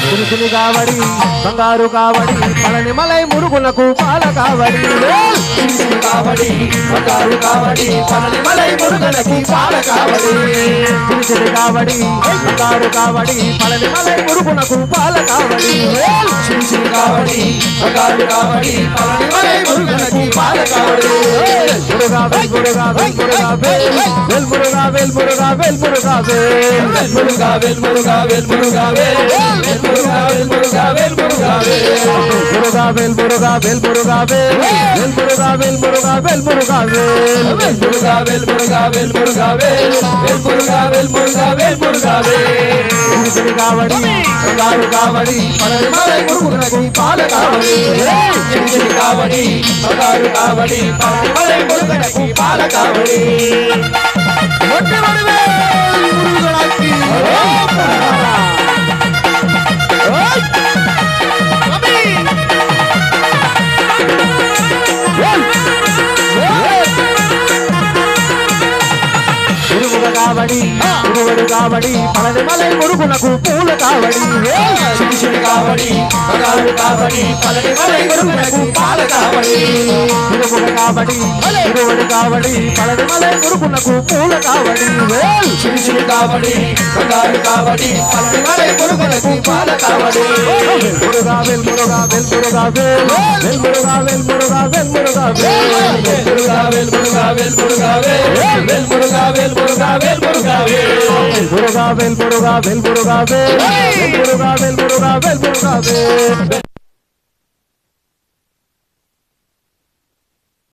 చిలుకుని కావడి బంగారు కావడి పళని మలై మురుగునకు పాల కావడి చిలుకుని కావడి బంగారు కావడి పళని మలై మురుగునకు పాల కావడి చిలుకుని కావడి బంగారు కావడి పళని మలై మురుగునకు పాల కావడి చిలుకుని కావడి బంగారు కావడి పళని మలై మురుగునకు పాల కావడి మురుగా వెల్ మురుగా వెల్ మురుగా వెల్ వెల్ మురుగా వెల్ మురుగా వెల్ మురుగా వెల్ మురుగా వెల్ మురుగా వెల్ మురుగా వెల్ మురుగా వెల్ మురుగా వెల్ మురుగా వెల్ మురుగా వెల్ మురుగా వెల్ మురుగా వెల్ వెల్ మురుగా వెల్ మురుగా వెల్ మురుగా వెల్ మురుగా వెల్ మురుగా వెల్ మురుగా వెల్ మురుగా వెల్ చిలుకుని కావడి బంగారు కావడి పళని మలై మురుగునకు పాల కావడి చిలుకుని కావడి బంగారు కావడి పళని మలై మురుగునకు పాల కావడి ఒట్టి వడివే మురుగులకి కావడి మురుగడు కావడి పళని మలై మురుగునకు పూల కావడి చిలుకుని కావడి బంగారు కావడి పళని మలై మురుగునకు పాల కావడి మురుగడు కావడి మురుగడు కావడి పళని మలై మురుగునకు పూల కావడి చిలుకుని కావడి బంగారు కావడి పళని మలై మురుగునకు పాల కావడి మురుగా వెల్ మురుగా వెల్ మురుగా వెల్ మురుగా వెల్ మురుగా వెల్ మురుగా వెల్ మురుగా వెల్ మురుగా వెల్ మురుగా వెల్ మురుగా వెల్ మురుగా వెల్ మురుగా వెల్ మురుగా వెల్ మురుగా వెల్ మురుగా వెల్ మురుగా వెల్ మురుగా వెల్ మురుగా వెల్